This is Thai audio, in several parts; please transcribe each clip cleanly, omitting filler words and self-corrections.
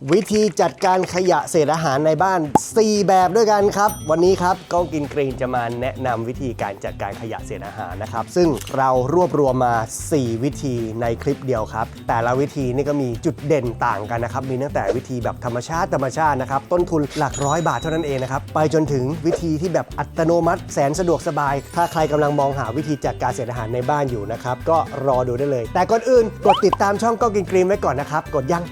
วิธีจัดการขยะเศษอาหารในบ้าน4แบบด้วยกันครับวันนี้ครับก้องกินกรีนจะมาแนะนำวิธีการจัดการขยะเศษอาหารนะครับซึ่งเรารวบรวมมา4วิธีในคลิปเดียวครับแต่ละวิธีนี่ก็มีจุดเด่นต่างกันนะครับมีตั้งแต่วิธีแบบธรรมชาตินะครับต้นทุนหลักร้อยบาทเท่านั้นเองนะครับไปจนถึงวิธีที่แบบอัตโนมัติแสนสะดวกสบายถ้าใครกำลังมองหาวิธีจัดการเศษอาหารในบ้านอยู่นะครับก็รอดูได้เลยแต่ก่อนอื่นกดติดตามช่องก้องกินกรีนไว้ก่อนนะครับกดยั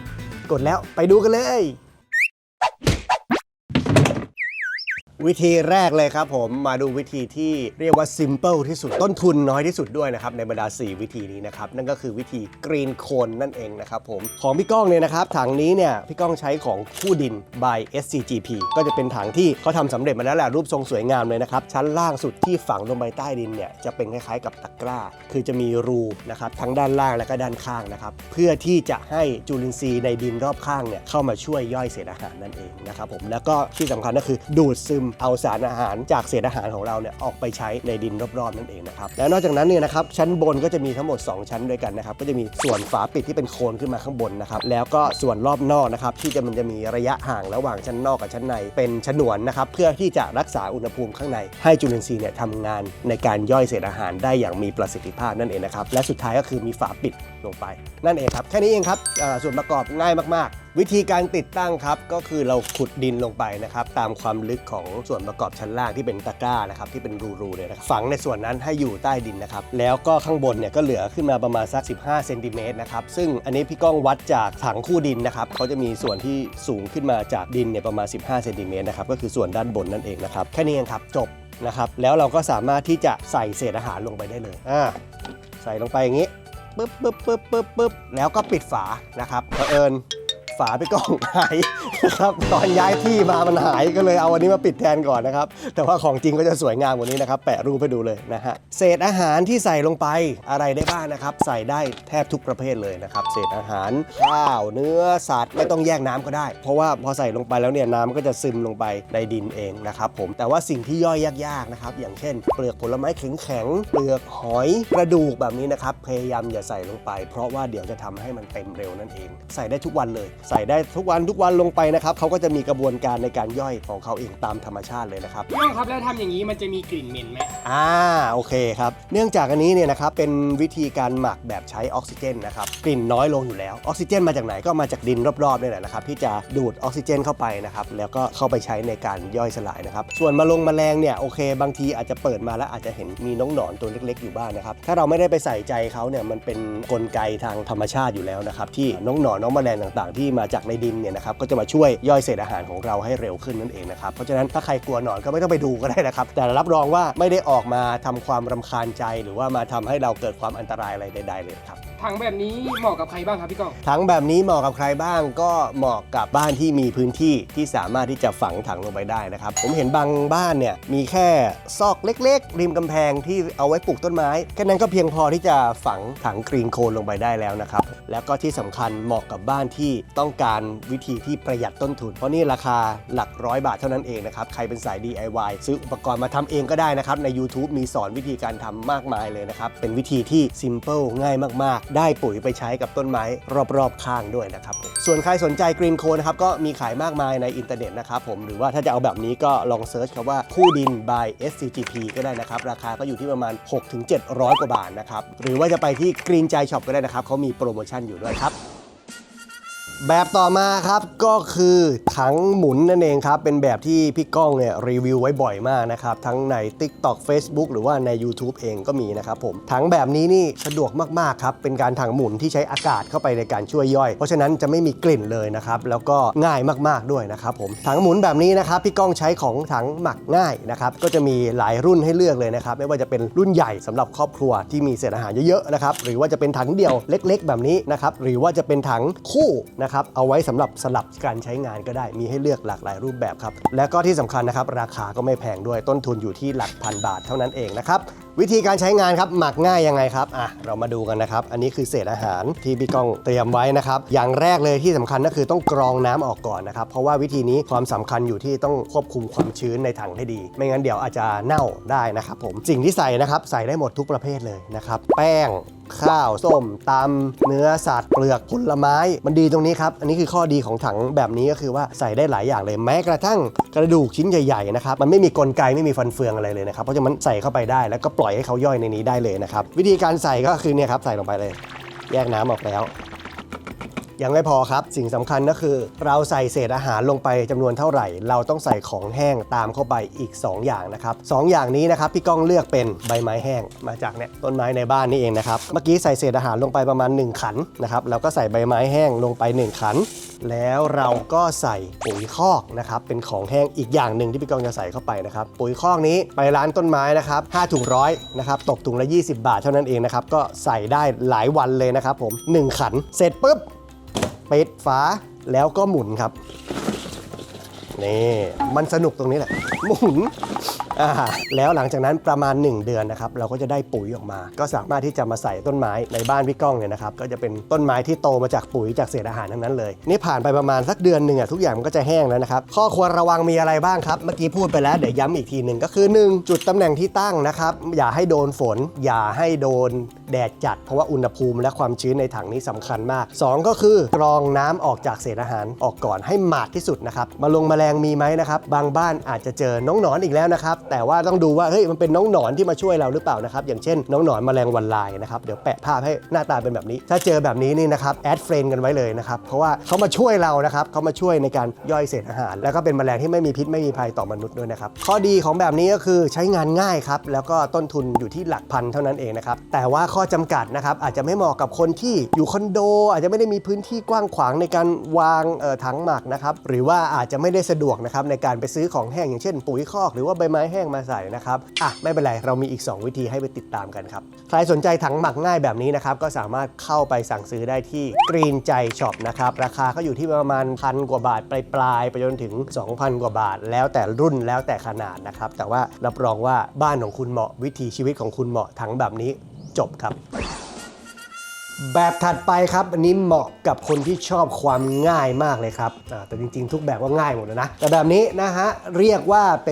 งกดแล้วไปดูกันเลยวิธีแรกเลยครับผมมาดูวิธีที่เรียกว่า simple ที่สุดต้นทุนน้อยที่สุดด้วยนะครับในบรรดา4วิธีนี้นะครับนั่นก็คือวิธี Green Cone นั่นเองนะครับผมของพี่ก้องเนี่ยนะครับถังนี้เนี่ยพี่ก้องใช้ของคู่ดิน by SCGP ก็จะเป็นถังที่เขาทำสำเร็จมาแล้วแหละรูปทรงสวยงามเลยนะครับชั้นล่างสุดที่ฝังลงไปใต้ดินเนี่ยจะเป็นคล้ายๆกับตะกร้าคือจะมีรูนะครับทั้งด้านล่างและก็ด้านข้างนะครับเพื่อที่จะให้จุลินทรีย์ในดินรอบข้างเนี่ยเข้ามาช่วยย่อยเศษอาหารนั่นเองนะครับผมแล้วก็ที่สำคัญก็คือดูดซึมเอาสารอาหารจากเศษอาหารของเราเนี่ยออกไปใช้ในดินรอบๆนั่นเองนะครับแล้วนอกจากนั้นเนี่ยนะครับชั้นบนก็จะมีทั้งหมด2ชั้นด้วยกันนะครับก็จะมีส่วนฝาปิดที่เป็นโคนขึ้นมาข้างบนนะครับแล้วก็ส่วนรอบนอกนะครับที่มันจะมีระยะห่างระหว่างชั้นนอกกับชั้นในเป็นฉนวนนะครับเพื่อที่จะรักษาอุณหภูมิข้างในให้จุลินทรีย์เนี่ยทำงานในการย่อยเศษอาหารได้อย่างมีประสิทธิภาพนั่นเองนะครับและสุดท้ายก็คือมีฝาปิดลงไปนั่นเองครับแค่นี้เองครับส่วนประกอบง่ายมากๆวิธีการติดตั้งครับก็คือเราขุดดินลงไปนะครับตามความลึกของส่วนประกอบชั้นล่างที่เป็นตะกร้านะครับที่เป็นรูเนี่ยนะฝังในส่วนนั้นให้อยู่ใต้ดินนะครับแล้วก็ข้างบนเนี่ยก็เหลือขึ้นมาประมาณสัก15เซนติเมตรนะครับซึ่งอันนี้พี่ก้องวัดจากถังคู่ดินนะครับเขาจะมีส่วนที่สูงขึ้นมาจากดินเนี่ยประมาณ15เซนติเมตรนะครับก็คือส่วนด้านบนนั่นเองนะครับแค่นี้เองครับจบนะครับแล้วเราก็สามารถที่จะใส่เศษอาหารลงไปได้เลยใส่ลงไปอย่างนี้ปึ๊บแล้วก็ปิดฝานะครับเผอิญฝาไปกล่องหายนะครับตอนย้ายที่มามันหายก็เลยเอาอันนี้มาปิดแทนก่อนนะครับแต่ว่าของจริงก็จะสวยงามกว่านี้นะครับแปะรูปให้ดูเลยนะฮะเศษอาหารที่ใส่ลงไปอะไรได้บ้างนะครับใส่ได้แทบทุกประเภทเลยนะครับเศษอาหารข้าวเนื้อสัตว์ไม่ต้องแยกน้ำก็ได้เพราะว่าพอใส่ลงไปแล้วเนี่ยน้ำก็จะซึมลงไปในดินเองนะครับผมแต่ว่าสิ่งที่ย่อยยากๆนะครับอย่างเช่นเปลือกผลไม้แข็งๆเปลือกหอยกระดูกแบบนี้นะครับพยายามอย่าใส่ลงไปเพราะว่าเดี๋ยวจะทำให้มันเต็มเร็วนั่นเองใส่ได้ทุกวันเลยใส่ได้ทุกวันลงไปนะครับเขาก็จะมีกระบวนการในการย่อยของเขาเองตามธรรมชาติเลยนะครับพี่น้องครับแล้วทำอย่างนี้มันจะมีกลิ่นเหม็นไหมโอเคครับเนื่องจากอันนี้เนี่ยนะครับเป็นวิธีการหมักแบบใช้ออกซิเจนนะครับกลิ่นน้อยลงอยู่แล้วออกซิเจนมาจากไหนก็มาจากดินรอบๆนี่แหละนะครับที่จะดูดออกซิเจนเข้าไปนะครับแล้วก็เข้าไปใช้ในการย่อยสลายนะครับส่วนแมลงเนี่ยโอเคบางทีอาจจะเปิดมาแล้วอาจจะเห็นมีน้องหนอนตัวเล็กๆอยู่บ้างนะครับถ้าเราไม่ได้ไปใส่ใจเขาเนี่ยมันเป็นกลไกทางธรรมชาติอยู่แล้วนะครับที่น้องหนอนน้องแมลงต่างๆที่มาจากในดินเนี่ยนะครับก็จะมาช่วยย่อยเศษอาหารของเราให้เร็วขึ้นนั่นเองนะครับเพราะฉะนั้นถ้าใครกลัวหนอนก็ไม่ต้องไปดูก็ได้นะครับแต่รับรองว่าไม่ได้ออกมาทำความรำคาญใจหรือว่ามาทำให้เราเกิดความอันตรายอะไรใดๆเลยครับถังแบบนี้เหมาะกับใครบ้างครับพี่ก้องถังแบบนี้เหมาะกับใครบ้างก็เหมาะกับบ้านที่มีพื้นที่ที่สามารถที่จะฝังถังลงไปได้นะครับผมเห็นบางบ้านเนี่ยมีแค่ซอกเล็กๆริมกำแพงที่เอาไว้ปลูกต้นไม้แค่นั้นก็เพียงพอที่จะฝังถังกรีนโคนลงไปได้แล้วนะครับแล้วก็ที่สำคัญเหมาะกับบ้านที่ต้องการวิธีที่ประหยัดต้นทุนเพราะนี่ราคาหลักร้อยบาทเท่านั้นเองนะครับใครเป็นสาย DIY ซื้ออุปกรณ์มาทำเองก็ได้นะครับใน YouTube มีสอนวิธีการทำมากมายเลยนะครับเป็นวิธีที่ simple ง่ายมากๆได้ปุ๋ยไปใช้กับต้นไม้รอบๆข้างด้วยนะครับส่วนใครสนใจ Green Cone นะครับก็มีขายมากมายในอินเทอร์เน็ตนะครับผมหรือว่าถ้าจะเอาแบบนี้ก็ลองเซิร์ชคำว่าคู่ดิน by SCGP ก็ได้นะครับราคาก็อยู่ที่ประมาณ 6-700 กว่าบาทนะครับหรือว่าจะไปที่ Green Chai Shop ก็ได้นะครับเขามีโปรโมชั่นอยู่ด้วยครับแบบต่อมาครับก็คือถังหมุนนั่นเองครับเป็นแบบที่พี่ก้องเนี่ยรีวิวไว้บ่อยมากนะครับทั้งใน TikTok Facebook หรือว่าใน YouTube เองก็มีนะครับผมถังแบบนี้นี่สะดวกมากๆครับเป็นการถังหมุนที่ใช้อากาศเข้าไปในการช่วยย่อยเพราะฉะนั้นจะไม่มีกลิ่นเลยนะครับแล้วก็ง่ายมากๆด้วยนะครับผมถังหมุนแบบนี้นะครับพี่ก้องใช้ของถังหมักง่ายนะครับก็จะมีหลายรุ่นให้เลือกเลยนะครับไม่ว่าจะเป็นรุ่นใหญ่สำหรับครอบครัวที่มีเศษอาหารเยอะๆนะครับหรือว่าจะเป็นถังเดี่ยวเล็กๆแบบนี้นะครับหรือว่าจะเป็นถังคู่นะครับเอาไว้สำหรับสลับการใช้งานก็ได้มีให้เลือกหลากหลายรูปแบบครับและก็ที่สำคัญนะครับราคาก็ไม่แพงด้วยต้นทุนอยู่ที่หลักพันบาทเท่านั้นเองนะครับวิธีการใช้งานครับหมักง่ายยังไงครับเรามาดูกันนะครับอันนี้คือเศษอาหารที่พี่ก้องเตรียมไว้นะครับอย่างแรกเลยที่สำคัญก็คือต้องกรองน้ำออกก่อนนะครับเพราะว่าวิธีนี้ความสำคัญอยู่ที่ต้องควบคุมความชื้นในถังให้ดีไม่งั้นเดี๋ยวอาจจะเน่าได้นะครับผมสิ่งที่ใส่นะครับใส่ได้หมดทุกประเภทเลยนะครับแป้ง ข้าวส้มตำเนื้อสัตว์เปลือกผลไม้มันดีตรงนี้ครับอันนี้คือข้อดีของถังแบบนี้ก็คือว่าใส่ได้หลายอย่างเลยแม้กระทั่งกระดูกชิ้นใหญ่ๆนะครับมันไม่มีกลไกไม่มีฟันเฟืองอะไรเลยนะครับเพราะฉะนั้นใส่เข้าไปได้แล้วก็ปล่อยให้เขาย่อยในนี้ได้เลยนะครับวิธีการใส่ก็คือเนี่ยครับใส่ลงไปเลยแยกน้ำออกแล้วยังไม่พอครับสิ่งสำคัญก็คือเราใส่เศษอาหารลงไปจำนวนเท่าไหร่เราต้องใส่ของแห้งตามเข้าไปอีก2อย่างนะครับ2อย่างนี้นะครับพี่ก้องเลือกเป็นใบไม้แห้งมาจากเนี่ยต้นไม้ในบ้านนี่เองนะครับเมื่อกี้ใส่เศษอาหารลงไปประมาณ1ขันนะครับเราก็ใส่ใบไม้แห้งลงไป1ขันแล้วเราก็ใส่ปุ๋ยคอกนะครับเป็นของแห้งอีกอย่างหนึ่งที่พี่ก้องจะใส่เข้าไปนะครับปุ๋ยคอกนี้ไปร้านต้นไม้นะครับ5ถุงร้อยนะครับตกถุงละ20 บาทเท่านั้นเองนะครับก็ใส่ได้หลายวันเลยนะครับผม1ขันเสร็จปุ๊บปิดฝาแล้วก็หมุนครับนี่มันสนุกตรงนี้แหละหมุนแล้วหลังจากนั้นประมาณ1เดือนนะครับเราก็จะได้ปุ๋ยออกมาก็สามารถที่จะมาใส่ต้นไม้ในบ้านพี่ก้องเนี่ยนะครับก็จะเป็นต้นไม้ที่โตมาจากปุ๋ยจากเศษอาหารทั้งนั้นเลยนี่ผ่านไปประมาณสักเดือนหนึ่งทุกอย่างมันก็จะแห้งแล้วนะครับข้อควรระวังมีอะไรบ้างครับเมื่อกี้พูดไปแล้วเดี๋ยวย้ำอีกทีหนึ่งก็คือ1จุดตำแหน่งที่ตั้งนะครับอย่าให้โดนฝนอย่าให้โดนแดดจัดเพราะว่าอุณหภูมิและความชื้นในถังนี้สำคัญมาก2ก็คือกรองน้ำออกจากเศษอาหารออกก่อนให้หมาดที่สุดนะครับแมลงมีไหมนะครับบางบ้านอาจจะเจอน้องหนอนอีกแล้วนะครับแต่ว่าต้องดูว่าเฮ้ยมันเป็นน้องหนอนที่มาช่วยเราหรือเปล่านะครับอย่างเช่นน้องหนอนแมลงวันลายนะครับเดี๋ยวแปะภาพให้หน้าตาเป็นแบบนี้ถ้าเจอแบบนี้นี่นะครับแอดเฟรนด์กันไว้เลยนะครับเพราะว่าเขามาช่วยเรานะครับเขามาช่วยในการย่อยเศษอาหารแล้วก็เป็นแมลงที่ไม่มีพิษไม่มีภัยต่อมนุษย์ด้วยนะครับข้อดีของแบบนี้ก็คือใช้งานง่ายครับแล้วก็ต้นทุนอยู่ที่หลักพันเท่านั้นเองนะครับแต่ว่าข้อจำกัดนะครับอาจจะไม่เหมาะกับคนที่อยู่คอนโดอาจจะไม่ได้มีพื้นที่กว้างขวางในการวางถังหมักนะครับหรือว่าอาจจะไม่ได้สะดวกนะครับในการไปซื้อของแห้งอย่างเช่นปุ๋ยคอกหรือว่าใบไม้แห้งมาใส่นะครับไม่เป็นไรเรามีอีก2วิธีให้ไปติดตามกันครับใครสนใจถังหมักง่ายแบบนี้นะครับก็สามารถเข้าไปสั่งซื้อได้ที่ Green ใจ Shop นะครับราคาก็อยู่ที่ประมาณ1,000 กว่าบาทปลายไปจนถึง 2,000 กว่าบาทแล้วแต่รุ่นแล้วแต่ขนาดนะครับแต่ว่ารับรองว่าบ้านของคุณเหมาะวิถีชีวิตของคุณเหมาะถังแบบนี้จบครับแบบถัดไปครับอันนี้เหมาะกับคนที่ชอบความง่ายมากเลยครับแต่จริงๆทุกแบบก็ง่ายหมดนะแต่แบบนี้นะฮะเรียกว่าเ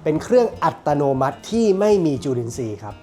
ป็นเครื่องอัตโนมัติที่ไม่มีจุลินทรีย์ครับ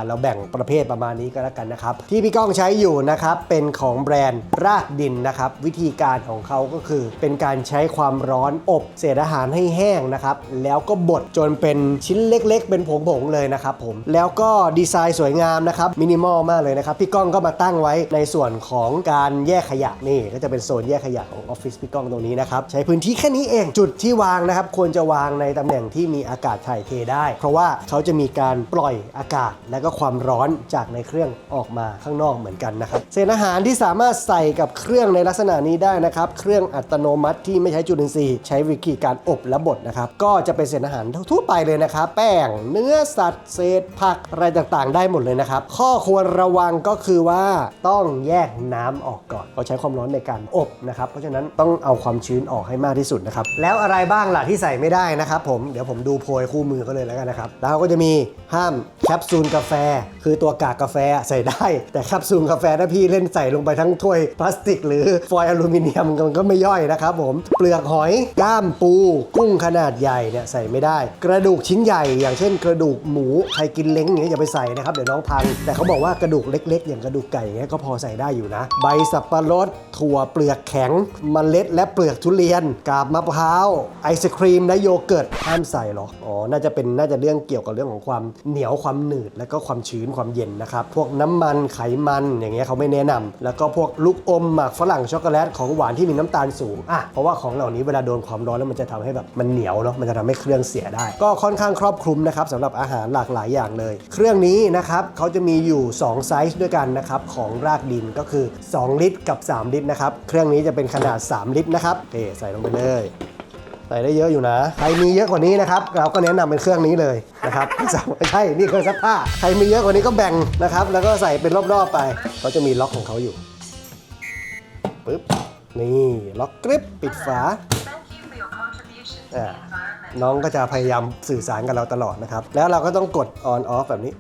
เราแบ่งประเภทประมาณนี้ก็แล้วกันนะครับที่พี่ก้องใช้อยู่นะครับเป็นของแบรนด์รากดินนะครับวิธีการของเขาก็คือเป็นการใช้ความร้อนอบเศษอาหารให้แห้งนะครับแล้วก็บดจนเป็นชิ้นเล็กๆเป็นผงๆเลยนะครับผมแล้วก็ดีไซน์สวยงามนะครับมินิมอลมากเลยนะครับพี่ก้องก็มาตั้งไว้ในส่วนของการแยกขยะนี่ก็จะเป็นโซนแยกขยะของออฟฟิศพี่ก้องตรงนี้นะครับใช้พื้นที่แค่นี้เองจุดที่วางนะครับควรจะวางในตำแหน่งที่มีอากาศถ่ายเทได้เพราะว่าเขาจะมีการปล่อยอากาศและก็ความร้อนจากในเครื่องออกมาข้างนอกเหมือนกันนะครับเศษอาหารที่สามารถใส่กับเครื่องในลักษณะนี้ได้นะครับเครื่องอัตโนมัติที่ไม่ใช้จุลินทรีย์ใช้วิธีการอบและบดนะครับก็จะเป็นเศษอาหารทั่วไปเลยนะครับแป้งเนื้อสัตว์เศษผักอะไรต่างๆได้หมดเลยนะครับข้อควรระวังก็คือว่าต้องแยกน้ำออกก่อนเพราะใช้ความร้อนในการอบนะครับเพราะฉะนั้นต้องเอาความชื้นออกให้มากที่สุดนะครับแล้วอะไรบ้างล่ะที่ใส่ไม่ได้นะครับผมเดี๋ยวผมดูโพยคู่มือก็เลยแล้วกันนะครับแล้วก็จะมีห้ามแคปซูลกาแฟคือตัวกากกาแฟใส่ได้แต่แคปซูลกาแฟถ้าพี่เล่นใส่ลงไปทั้งถ้วยพลาสติกหรือฟอยล์อลูมิเนียมมันก็ไม่ย่อยนะครับผมเปลือกหอยก้ามปูกุ้งขนาดใหญ่เนี่ยใส่ไม่ได้กระดูกชิ้นใหญ่อย่างเช่นกระดูกหมูใครกินเล้งอย่างเงี้ยอย่าไปใส่นะครับเดี๋ยวน้องพังแต่เขาบอกว่ากระดูกเล็กๆอย่างกระดูกไก่เงี้ยก็พอใส่ได้อยู่นะใบสับปะรดถั่วเปลือกแข็งเมล็ดและเปลือกทุเรียนกาบมะพร้าวไอศครีมและโยเกิร์ตห้ามใส่หรอน่าจะเรื่องเกี่ยวกับเรื่องของความเหนียวความหนืดและก็ความชื้นความเย็นนะครับพวกน้ำมันไขมันอย่างเงี้ยเขาไม่แนะนำแล้วก็พวกลูกอมหมากฝรั่งช็อกโกแลตของหวานที่มีน้ำตาลสูงเพราะว่าของเหล่านี้เวลาโดนความร้อนแล้วมันจะทำให้แบบมันเหนียวเนาะมันจะทำให้เครื่องเสียได้ก็ค่อนข้างครอบคลุมนะครับสำหรับอาหารหลากหลายอย่างเลยเครื่องนี้นะครับเขาจะมีอยู่2ไซส์ด้วยกันนะครับของรากดินก็คือ2ลิตรกับ3ลิตรนะครับเครื่องนี้จะเป็นขนาด3ลิตรนะครับใส่ลงไปเลยใส่ได้เยอะอยู่นะใครมีเยอะกว่านี้นะครับเราก็แนะนำเป็นเครื่องนี้เลยนะครับไม่ใช่นี่เครื่องซักผ้าใครมีเยอะกว่านี้ก็แบ่งนะครับแล้วก็ใส่เป็นรอบๆไปเขาจะมีล็อกของเขาอยู่ปึ๊บนี่ล็อกกริปปิดฝาน้องก็จะพยายามสื่อสารกับเราตลอดนะครับแล้วเราก็ต้องกด on off แบบนี้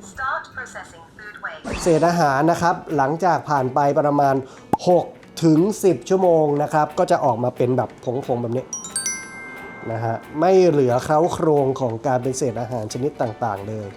เศษอาหารนะครับหลังจากผ่านไปประมาณ6 ถึง 10 ชั่วโมงนะครับก็จะออกมาเป็นแบบผงๆแบบนี้นะฮะไม่เหลือเคล้าโครงของการเป็นเศษอาหารชนิดต่างๆเลย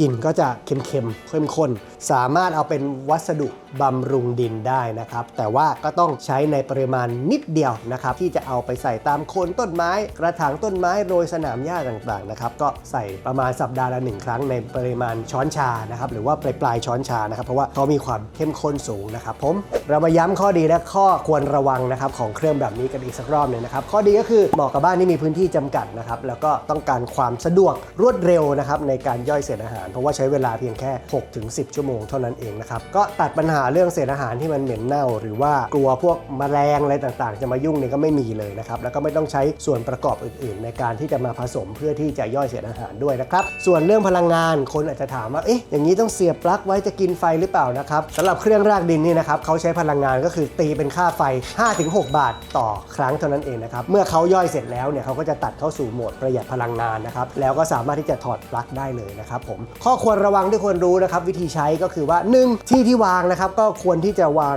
กลิ่นก็จะเค็มเข้มข้นสามารถเอาเป็นวัสดุบำรุงดินได้นะครับแต่ว่าก็ต้องใช้ในปริมาณนิดเดียวนะครับที่จะเอาไปใส่ตามโคนต้นไม้กระถางต้นไม้โรยสนามหญ้าต่างๆนะครับก็ใส่ประมาณสัปดาห์ละ1 ครั้งในปริมาณช้อนชานะครับหรือว่าปลายช้อนชานะครับเพราะว่าเขามีความเข้มข้นสูงนะครับผมเรามาย้ำข้อดีและข้อควรระวังนะครับของเครื่องแบบนี้กันอีกสักรอบหนึ่งนะครับข้อดีก็คือเหมาะกับบ้านที่มีพื้นที่จำกัดนะครับแล้วก็ต้องการความสะดวกรวดเร็วนะครับในการย่อยเศษอาหารเพราะว่าใช้เวลาเพียงแค่ 6-10 ชั่วโมงเท่านั้นเองนะครับก็ตัดปัญหาเรื่องเศษอาหารที่มันเหม็นเน่าหรือว่ากลัวพวกแมลงอะไรต่างๆจะมายุ่งเนี่ยก็ไม่มีเลยนะครับแล้วก็ไม่ต้องใช้ส่วนประกอบอื่นๆในการที่จะมาผสมเพื่อที่จะย่อยเศษอาหารด้วยนะครับส่วนเรื่องพลังงานคนอาจจะถามว่าอย่างนี้ต้องเสียบปลั๊กไว้จะกินไฟหรือเปล่านะครับสำหรับเครื่องรากดินนี่นะครับเขาใช้พลังงานก็คือตีเป็นค่าไฟ 5-6 บาทต่อครั้งเท่านั้นเองนะครับเมื่อเขาย่อยเสร็จแล้วเนี่ยเขาก็จะตัดเข้าสู่โหมดประหยัดพลังงานนะครับแล้วก็สามารถที่จะถอดปลั๊กได้เลยนะครับผมข้อควรระวังที่ควรรู้นะครับวิธีใช้ก็คือว่า 1. ที่วางนะครับก็ควรที่จะวาง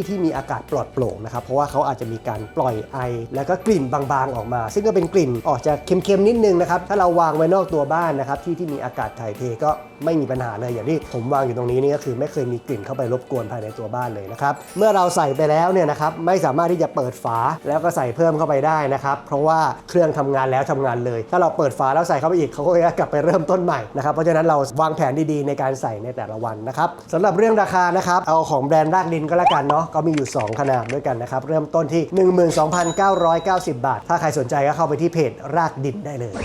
ที่มีอากาศปลอดโปร่งนะครับเพราะว่าเขาอาจจะมีการปล่อยไอแล้วก็กลิ่นบางๆออกมาซึ่งก็เป็นกลิ่นออกจะเค็มๆนิดนึงนะครับถ้าเราวางไว้นอกตัวบ้านนะครับที่มีอากาศถ่ายเทก็ไม่มีปัญหาเลยอย่างที่ผมวางอยู่ตรงนี้นี่ก็คือไม่เคยมีกลิ่นเข้าไปรบกวนภายในตัวบ้านเลยนะครับเมื่อเราใส่ไปแล้วเนี่ยนะครับไม่สามารถที่จะเปิดฝาแล้วก็ใส่เพิ่มเข้าไปได้นะครับเพราะว่าเครื่องทำงานแล้วทำงานเลยถ้าเราเปิดฝาแล้วใส่เข้าไปอีกเขาก็จะกลับไปเริ่มต้นใหม่นะครับเพราะฉะนั้นเราวางแผนดีๆในการใส่ในแต่ละวันนะครับสำหรับเรื่องราคานะครับเอาของแบรนด์รากดินก็แล้วกันเนาะก็มีอยู่2ขนาดด้วยกันนะครับเริ่มต้นที่ 12,990 บาทถ้าใครสนใจก็เข้าไปที่เพจรากดินได้เลย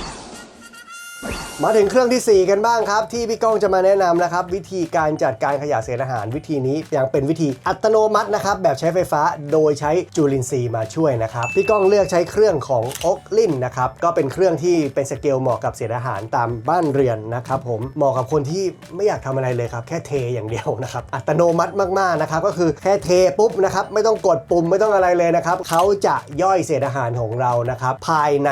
มาถึงเครื่องที่ 4 กันบ้างครับที่พี่ก้องจะมาแนะนำนะครับวิธีการจัดการขยะเศษอาหารวิธีนี้ยังเป็นวิธีอัตโนมัตินะครับแบบใช้ไฟฟ้าโดยใช้จุลินทรีย์มาช่วยนะครับพี่ก้องเลือกใช้เครื่องของ Oaklin นะครับก็เป็นเครื่องที่เป็นสเกลเหมาะกับเศษอาหารตามบ้านเรือนนะครับผมเหมาะกับคนที่ไม่อยากทำอะไรเลยครับแค่เทอย่างเดียวนะครับอัตโนมัติมากๆนะครับก็คือแค่เทปุ๊บนะครับไม่ต้องกดปุ่มไม่ต้องอะไรเลยนะครับเขาจะย่อยเศษอาหารของเรานะครับภายใน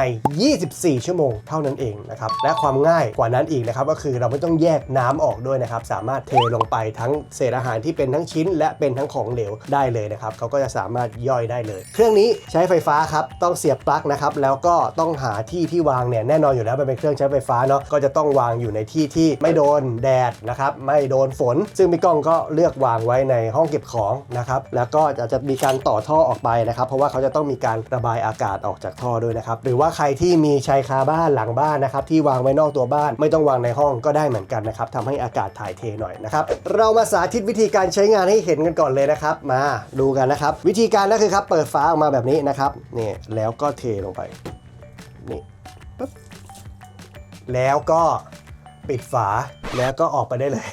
24 ชั่วโมงเท่านั้นเองนะครับและความง่ายกว่านั้นอีกนะครับก็คือเราไม่ต้องแยกน้ำออกด้วยนะครับสามารถเทลงไปทั้งเศษอาหารที่เป็นทั้งชิ้นและเป็นทั้งของเหลวได้เลยนะครับเขาก็จะสามารถย่อยได้เลยเครื่องนี้ใช้ไฟฟ้าครับต้องเสียบปลั๊กนะครับแล้วก็ต้องหาที่วางเนี่ยแน่นอนอยู่แล้วมันเป็นเครื่องใช้ไฟฟ้าเนาะก็จะต้องวางอยู่ในที่ไม่โดนแดดนะครับไม่โดนฝนซึ่งพี่ก้องก็เลือกวางไว้ในห้องเก็บของนะครับแล้วก็จะมีการต่อท่อออกไปนะครับเพราะว่าเขาจะต้องมีการระบายอากาศออกจากท่อด้วยนะครับหรือว่าใครที่มีชายคาบ้านหลังบ้านนะครับที่วางไว้นอกตัวบ้านไม่ต้องวางในห้องก็ได้เหมือนกันนะครับทำให้อากาศถ่ายเทหน่อยนะครับเรามาสาธิตวิธีการใช้งานให้เห็นกันก่อนเลยนะครับมาดูกันนะครับวิธีการก็คือครับเปิดฝาออกมาแบบนี้นะครับนี่แล้วก็เทลงไปนี่ปึ๊บแล้วก็ปิดฝาแล้วก็ออกไปได้เลย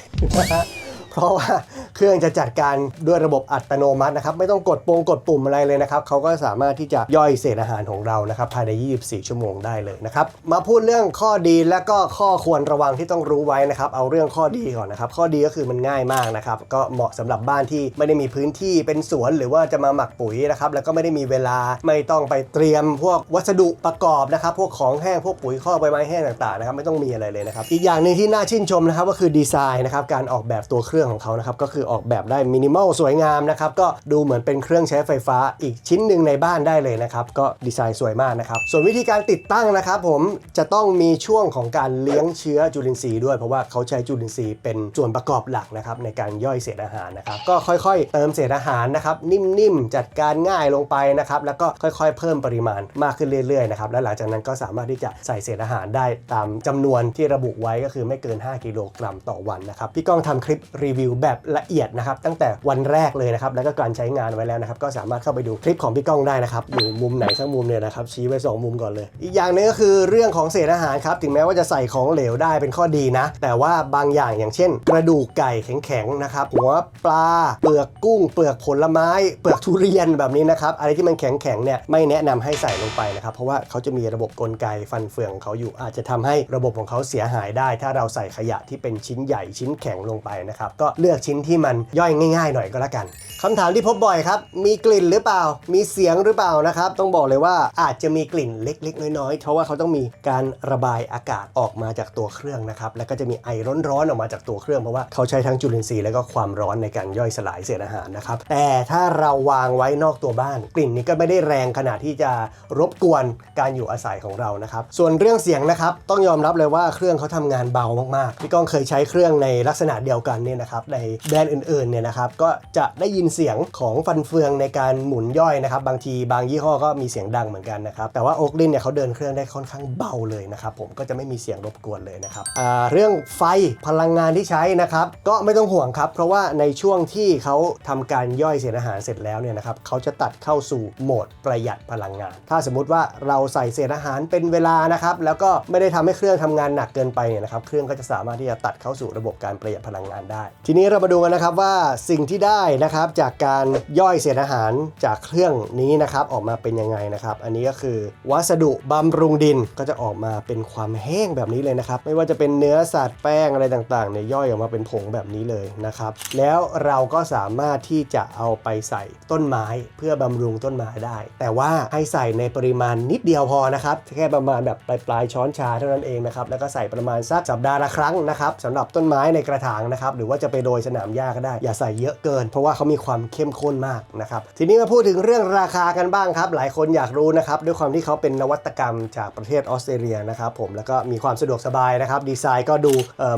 เพราะว่าเครื่องจะจัดการด้วยระบบอัตโนมัตินะครับไม่ต้องกดปุ่มอะไรเลยนะครับเขาก็สามารถที่จะย่อยเศษอาหารของเรานะครับภายใน24 ชั่วโมงได้เลยนะครับมาพูดเรื่องข้อดีและก็ข้อควรระวังที่ต้องรู้ไว้นะครับเอาเรื่องข้อดีก่อนนะครับข้อดีก็คือมันง่ายมากนะครับก็เหมาะสำหรับบ้านที่ไม่ได้มีพื้นที่เป็นสวนหรือว่าจะมาหมักปุ๋ยนะครับแล้วก็ไม่ได้มีเวลาไม่ต้องไปเตรียมพวกวัสดุประกอบนะครับพวกของแห้งพวกปุ๋ยข้อใบไม้แห้งต่างๆนะครับไม่ต้องมีอะไรเลยนะครับอีกอย่างนึงที่น่าชื่นชมนะครับก็คือดีไซน์นะครับการออกแบบตัวเครื่องของเขานะครับก็คือออกแบบได้มินิมอลสวยงามนะครับก็ดูเหมือนเป็นเครื่องใช้ไฟฟ้าอีกชิ้นหนึ่งในบ้านได้เลยนะครับก็ดีไซน์สวยมากนะครับส่วนวิธีการติดตั้งนะครับผมจะต้องมีช่วงของการเลี้ยงเชื้อจุลินทรีย์ด้วยเพราะว่าเขาใช้จุลินทรีย์เป็นส่วนประกอบหลักนะครับในการย่อยเศษอาหารนะครับก็ค่อยๆเติมเศษอาหารนะครับนิ่มๆจัดการง่ายลงไปนะครับแล้วก็ค่อยๆเพิ่มปริมาณมากขึ้นเรื่อยๆนะครับและหลังจากนั้นก็สามารถที่จะใส่เศษอาหารได้ตามจำนวนที่ระบุไว้ก็คือไม่เกิน5 กิโลกรัมต่อวันนะครับพี่ก้องทำคลิปรีวิวแบบละเอียดนะครับตั้งแต่วันแรกเลยนะครับแล้วก็การใช้งานไว้แล้วนะครับก็สามารถเข้าไปดูคลิปของพี่ก้องได้นะครับอยู่มุมไหนสักมุมเนี่ยนะครับชี้ไว้2 มุมก่อนเลยอีกอย่างนึงก็คือเรื่องของเศษอาหารครับถึงแม้ว่าจะใส่ของเหลวได้เป็นข้อดีนะแต่ว่าบางอย่างอย่างเช่นกระดูกไก่แข็งๆนะครับหัวปลาเปลือกกุ้งเปลือกผลไม้เปลือกทุเรียนแบบนี้นะครับอะไรที่มันแข็งๆเนี่ยไม่แนะนำให้ใส่ลงไปนะครับเพราะว่าเขาจะมีระบบกลไกฟันเฟืองของเขาอยู่อาจจะทำให้ระบบของเขาเสียหายได้ถ้าเราใส่ขยะที่เป็นชิ้นใหญ่ชิ้นแข็งลงไปนะครับก็เลือกชิ้นที่ มันย่อยง่ายๆหน่อยก็แล้วกันคำถามที่พบบ่อยครับมีกลิ่นหรือเปล่ามีเสียงหรือเปล่านะครับต้องบอกเลยว่าอาจจะมีกลิ่นเล็กๆน้อยๆเพราะว่าเขาต้องมีการระบายอากาศออกมาจากตัวเครื่องนะครับแล้วก็จะมีไอร้อนๆออกมาจากตัวเครื่องเพราะว่าเขาใช้ทั้งจุลินทรีย์และก็ความร้อนในการย่อยสลายเศษอาหารนะครับแต่ถ้าเราวางไว้นอกตัวบ้านกลิ่นนี้ก็ไม่ได้แรงขนาดที่จะรบกวนการอยู่อาศัยของเรานะครับส่วนเรื่องเสียงนะครับต้องยอมรับเลยว่าเครื่องเขาทำงานเบามากๆพี่ก้องเคยใช้เครื่องในลักษณะเดียวกันเนี่ยนะครับในแบรนด์อื่นๆเนี่ยนะครับก็จะได้ยินเสียงของฟันเฟืองในการหมุนย่อยนะครับบางทีบางยี่ห้อก็มีเสียงดังเหมือนกันนะครับแต่ว่าโอ๊กลินเนี่ยเขาเดินเครื่องได้ค่อนข้างเบาเลยนะครับผมก็จะไม่มีเสียงรบกวนเลยนะครับเรื่องไฟพลังงานที่ใช้นะครับก็ไม่ต้องห่วงครับเพราะว่าในช่วงที่เขาทำการย่อยเศษอาหารเสร็จแล้วเนี่ยนะครับเขาจะตัดเข้าสู่โหมดประหยัดพลังงานถ้าสมมุติว่าเราใส่เศษอาหารเป็นเวลานะครับแล้วก็ไม่ได้ทำให้เครื่องทำงานหนักเกินไปเนี่ยนะครับเครื่องก็จะสามารถที่จะตัดเข้าสู่ระบบการประหยัดพลังงานได้ทีนี้เรามาดูกันนะครับว่าสิ่งที่ได้นะครับจากการย่อยเศษอาหารจากเครื่องนี้นะครับออกมาเป็นยังไงนะครับอันนี้ก็คือวัสดุบำรุงดินก็จะออกมาเป็นความแห้งแบบนี้เลยนะครับไม่ว่าจะเป็นเนื้อสัตว์แป้งอะไรต่างๆเนี่ยย่อยออกมาเป็นผงแบบนี้เลยนะครับแล้วเราก็สามารถที่จะเอาไปใส่ต้นไม้เพื่อบำรุงต้นไม้ได้แต่ว่าให้ใส่ในปริมาณนิดเดียวพอนะครับแค่ประมาณแบบปลายช้อนชาเท่านั้นเองนะครับแล้วก็ใส่ประมาณสักสัปดาห์ละครั้งนะครับสำหรับต้นไม้ในกระถางนะครับหรือว่าจะไปโรยสนามหญ้าก็ได้อย่าใส่เยอะเกินเพราะว่าเขามีความเข้มข้นมากนะครับทีนี้มาพูดถึงเรื่องราคากันบ้างครับหลายคนอยากรู้นะครับด้วยความที่เขาเป็นนวัตกรรมจากประเทศออสเตรเลียนะครับผมแล้วก็มีความสะดวกสบายนะครับดีไซน์ก็ดู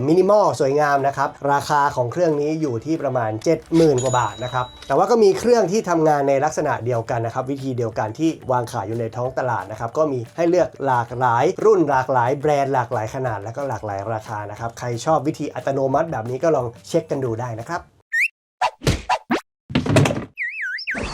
มินิมอลสวยงามนะครับราคาของเครื่องนี้อยู่ที่ประมาณ 70,000 กว่าบาทนะครับแต่ว่าก็มีเครื่องที่ทำงานในลักษณะเดียวกันนะครับวิธีเดียวกันที่วางขายอยู่ในท้องตลาดนะครับก็มีให้เลือกหลากหลายรุ่นหลากหลายแบรนด์หลากหลายขนาดและก็หลากหลายราคานะครับใครชอบวิธีอัตโนมัติแบบนี้ก็ลองเช็คกันดูได้นะครับ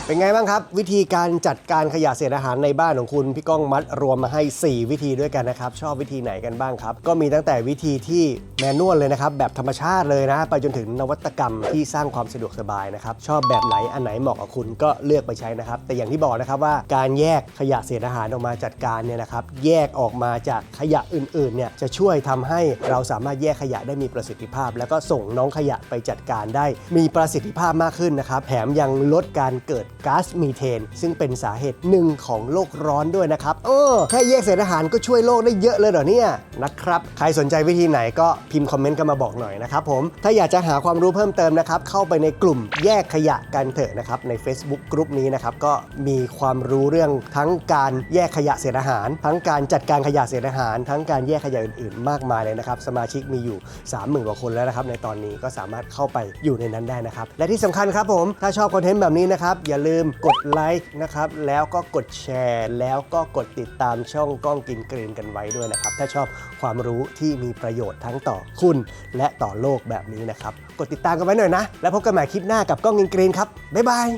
เป็นไงบ้างครับวิธีการจัดการขยะเศษอาหารในบ้านของคุณพี่ก้องมัดรวมมาให้4วิธีด้วยกันนะครับชอบวิธีไหนกันบ้างครับก็มีตั้งแต่วิธีที่แมนนวลเลยนะครับแบบธรรมชาติเลยนะไปจนถึงนวัตกรรมที่สร้างความสะดวกสบายนะครับชอบแบบไหนอันไหนเหมาะกับคุณก็เลือกไปใช้นะครับแต่อย่างที่บอกนะครับว่าการแยกขยะเศษอาหารออกมาจัดการเนี่ยนะครับแยกออกมาจากขยะอื่นๆเนี่ยจะช่วยทำให้เราสามารถแยกขยะได้มีประสิทธิภาพแล้วก็ส่งน้องขยะไปจัดการได้มีประสิทธิภาพมากขึ้นนะครับแถมยังลดการเกิดก๊าซมีเทนซึ่งเป็นสาเหตุหนึ่งของโลกร้อนด้วยนะครับแค่แยกเศษอาหารก็ช่วยโลกได้เยอะเลยเหรอเนี่ยนะครับใครสนใจวิธีไหนก็พิมพ์คอมเมนต์กันมาบอกหน่อยนะครับผมถ้าอยากจะหาความรู้เพิ่มเติมนะครับเข้าไปในกลุ่มแยกขยะกันเถอะนะครับใน Facebook กลุ่มนี้นะครับก็มีความรู้เรื่องทั้งการแยกขยะเศษอาหารทั้งการจัดการขยะเศษอาหารทั้งการแยกขยะอื่นๆมากมายเลยนะครับสมาชิกมีอยู่ 30,000 กว่าคนแล้วนะครับในตอนนี้ก็สามารถเข้าไปอยู่ในนั้นได้นะครับและที่สำคัญครับผมถ้าชอบคอนเทนต์แบบนี้นะครับอย่าลืมกดไลค์นะครับแล้วก็กดแชร์แล้วก็กดติดตามช่องก้องกินกรีนกันไว้ด้วยนะครับถ้าชอบความรู้ที่มีประโยชน์ทั้งต่อคุณและต่อโลกแบบนี้นะครับกดติดตามกันไว้หน่อยนะแล้วพบกันใหม่คลิปหน้ากับก้องกินกรีนครับบ๊ายบาย